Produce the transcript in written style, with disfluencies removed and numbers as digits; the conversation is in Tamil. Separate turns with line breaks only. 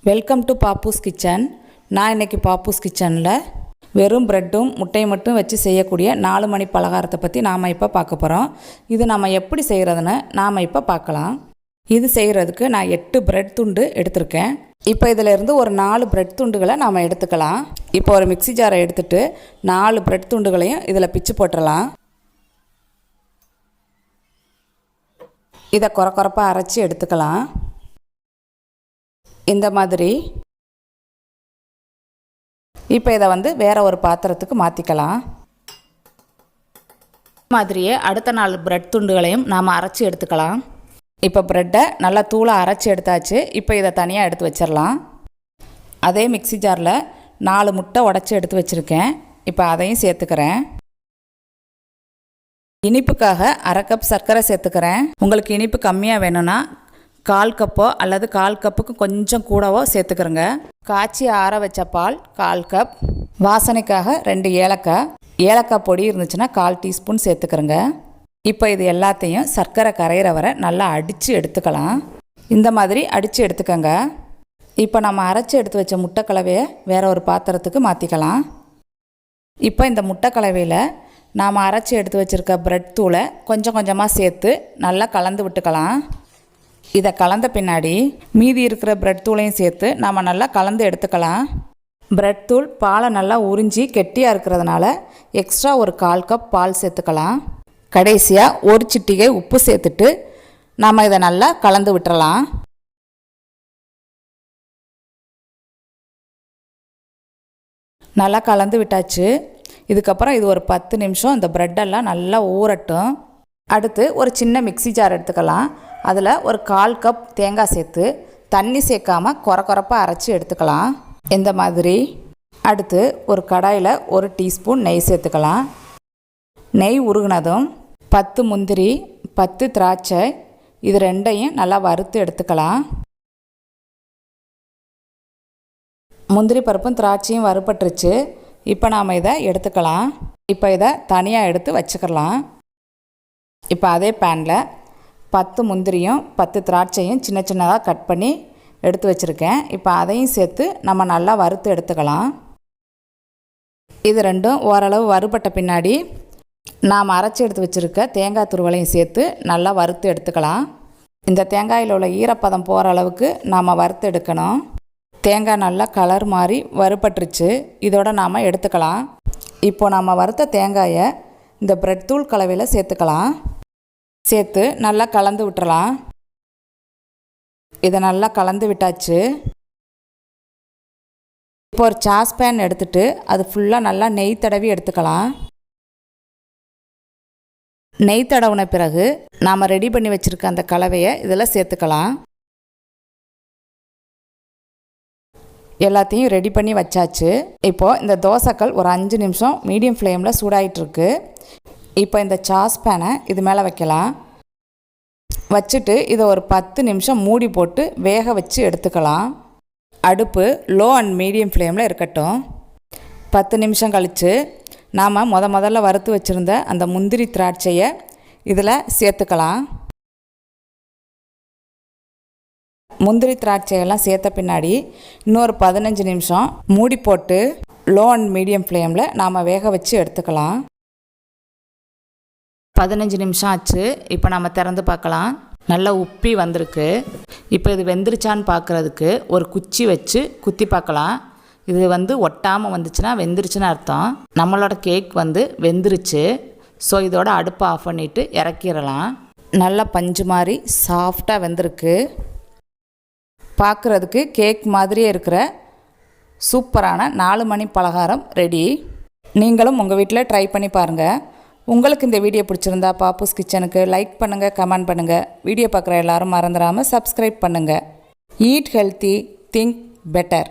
Welcome to Pappu's kitchen. நான் இன்றைக்கி பாப்பூஸ் கிச்சனில் வெறும் ப்ரெட்டும் முட்டையும் மட்டும் வச்சு செய்யக்கூடிய 4 மணி பலகாரத்தை பற்றி நாம் இப்போ பார்க்க போகிறோம். இது நம்ம எப்படி செய்கிறதுன்னு நாம் இப்போ பார்க்கலாம். இது செய்கிறதுக்கு நான் 8 ப்ரெட் துண்டு எடுத்திருக்கேன். இப்போ இதிலேருந்து ஒரு 4 ப்ரெட் துண்டுகளை நாம் எடுத்துக்கலாம். இப்போ ஒரு மிக்ஸி ஜாரை எடுத்துகிட்டு 4 ப்ரெட் துண்டுகளையும் இதில் பிச்சு போட்டுடலாம். இதை கொரப்பாக அரைச்சி எடுத்துக்கலாம். இந்த மாதிரி இப்போ இதை வேறு ஒரு பாத்திரத்துக்கு மாற்றிக்கலாம். மாதிரியே அடுத்த 4 ப்ரெட் துண்டுகளையும் நாம் அரைச்சி எடுத்துக்கலாம். இப்போ ப்ரெட்டை நல்லா தூளாக அரைச்சி எடுத்தாச்சு. இப்போ இதை தனியாக எடுத்து வச்சிடலாம். அதே மிக்ஸி ஜாரில் 4 முட்டை உடச்சி எடுத்து வச்சுருக்கேன். இப்போ அதையும் சேர்த்துக்கிறேன். இனிப்புக்காக 1/2 கப் சர்க்கரை சேர்த்துக்கிறேன். உங்களுக்கு இனிப்பு கம்மியாக வேணும்னா 1/4 கப்போ அல்லது 1/4 கப்புக்கு கொஞ்சம் கூடவோ சேர்த்துக்கிறேங்க. காய்ச்சி ஆற வச்ச பால் 1/4 கப். வாசனைக்காக 2 ஏலக்காய். ஏலக்காய் பொடி இருந்துச்சுன்னா 1/4 டீஸ்பூன் சேர்த்துக்கிறேங்க. இப்போ இது எல்லாத்தையும் சர்க்கரை கரையிற வரை நல்லா அடித்து எடுத்துக்கலாம். இந்த மாதிரி அடித்து எடுத்துக்கோங்க. இப்போ நம்ம அரைச்சி எடுத்து வச்ச முட்டை கலவையை வேறு ஒரு பாத்திரத்துக்கு மாற்றிக்கலாம். இப்போ இந்த முட்டை கலவையில் நாம் அரைச்சி எடுத்து வச்சுருக்க ப்ரெட் தூளை கொஞ்சம் கொஞ்சமாக சேர்த்து நல்லா கலந்து விட்டுக்கலாம். இதை கலந்த பின்னாடி மீதி இருக்கிற ப்ரெட் தூளையும் சேர்த்து நாம் நல்லா கலந்து எடுத்துக்கலாம். ப்ரெட் தூள் பாலை நல்லா உறிஞ்சி கெட்டியாக இருக்கிறதுனால எக்ஸ்ட்ரா ஒரு 1/4 கப் பால் சேர்த்துக்கலாம். கடைசியாக ஒரு சிட்டிகை உப்பு சேர்த்துட்டு நாம் இதை நல்லா கலந்து விட்டுறலாம். நல்லா கலந்து விட்டாச்சு. இதுக்கப்புறம் இது ஒரு 10 நிமிஷம் இந்த ப்ரெட்டெல்லாம் நல்லா ஊறட்டும். அடுத்து ஒரு சின்ன மிக்ஸி ஜார் எடுத்துக்கலாம். அதில் ஒரு 1/4 கப் தேங்காய் சேர்த்து தண்ணி சேர்க்காமல் கொரப்பாக அரைச்சி எடுத்துக்கலாம். இந்த மாதிரி. அடுத்து ஒரு கடாயில் 1 டீஸ்பூன் நெய் சேர்த்துக்கலாம். நெய் உருகினதும் 10 முந்திரி 10 திராட்சை இது ரெண்டையும் நல்லா வறுத்து எடுத்துக்கலாம். முந்திரி பருப்பும் திராட்சையும் வறுபட்டுருச்சு. இப்போ நாம் இதை எடுத்துக்கலாம். இப்போ இதை தனியாக எடுத்து வச்சுக்கலாம். இப்போ அதே பேனில் 10 முந்திரியும் 10 திராட்சையும் சின்ன சின்னதாக கட் பண்ணி எடுத்து வச்சுருக்கேன். இப்போ அதையும் சேர்த்து நம்ம நல்லா வறுத்து எடுத்துக்கலாம். இது ரெண்டும் ஓரளவு வறுபட்ட பின்னாடி நாம் அரைச்சி எடுத்து வச்சுருக்க தேங்காய் துருவலையும் சேர்த்து நல்லா வறுத்து எடுத்துக்கலாம். இந்த தேங்காயில் உள்ள ஈரப்பதம் போகிற அளவுக்கு நாம் வறுத்து எடுக்கணும். தேங்காய் நல்லா கலர் மாதிரி வறுபட்டுருச்சு. இதோட நாம் எடுத்துக்கலாம். இப்போ நாம் வறுத்த தேங்காயை இந்த ப்ரெட் தூள் கலவையில் சேர்த்துக்கலாம். சேர்த்து நல்லா கலந்து விட்டுறலாம். இதை நல்லா கலந்து விட்டாச்சு. இப்போ ஒரு சாஸ்பேன் எடுத்துகிட்டு அது ஃபுல்லாக நல்லா நெய் தடவி எடுத்துக்கலாம். நெய் தடவின பிறகு நாம் ரெடி பண்ணி வச்சுருக்க அந்த கலவையை இதில் சேர்த்துக்கலாம். எல்லாத்தையும் ரெடி பண்ணி வச்சாச்சு. இப்போது இந்த தோசைக்கல் ஒரு 5 நிமிஷம் மீடியம் ஃப்ளேமில் சூடாகிட்டுருக்கு. இப்போ இந்த சாஸ்பேனை இது மேலே வைக்கலாம். வச்சுட்டு இதை ஒரு 10 நிமிஷம் மூடி போட்டு வேக வச்சு எடுத்துக்கலாம். அடுப்பு லோ அண்ட் மீடியம் ஃப்ளேமில் இருக்கட்டும். 10 நிமிஷம் கழித்து நாம் முதல்ல வறுத்து வச்சுருந்த அந்த முந்திரி திராட்சையை இதில் சேர்த்துக்கலாம். முந்திரி திராட்சையெல்லாம் சேர்த்த பின்னாடி இன்னொரு 15 நிமிஷம் மூடி போட்டு லோ அண்ட் மீடியம் ஃப்ளேமில் நாம் வேக வச்சு எடுத்துக்கலாம். 15 நிமிஷம் ஆச்சு. இப்போ நம்ம திறந்து பார்க்கலாம். நல்லா உப்பி வந்திருக்கு. இப்போ இது வெந்துருச்சான்னு பார்க்குறதுக்கு ஒரு குச்சி வச்சு குத்தி பார்க்கலாம். இது ஒட்டாமல் வந்துச்சுன்னா வெந்துருச்சுன்னு அர்த்தம். நம்மளோட கேக் வெந்துருச்சு. ஸோ இதோட அடுப்பை ஆஃப் பண்ணிவிட்டு இறக்கிடலாம். நல்லா பஞ்சு மாதிரி சாஃப்டாக வெந்திருக்கு. பார்க்குறதுக்கு கேக் மாதிரியே இருக்கிற சூப்பரான 4 மணி பலகாரம் ரெடி. நீங்களும் உங்கள் வீட்டில் ட்ரை பண்ணி பாருங்கள். உங்களுக்கு இந்த வீடியோ பிடிச்சிருந்தா பாப்பூஸ் கிச்சனுக்கு லைக் பண்ணுங்கள், கமெண்ட் பண்ணுங்கள். வீடியோ பார்க்குற எல்லாரும் மறந்துடாமல் சப்ஸ்கிரைப் பண்ணுங்கள். Eat healthy, think better.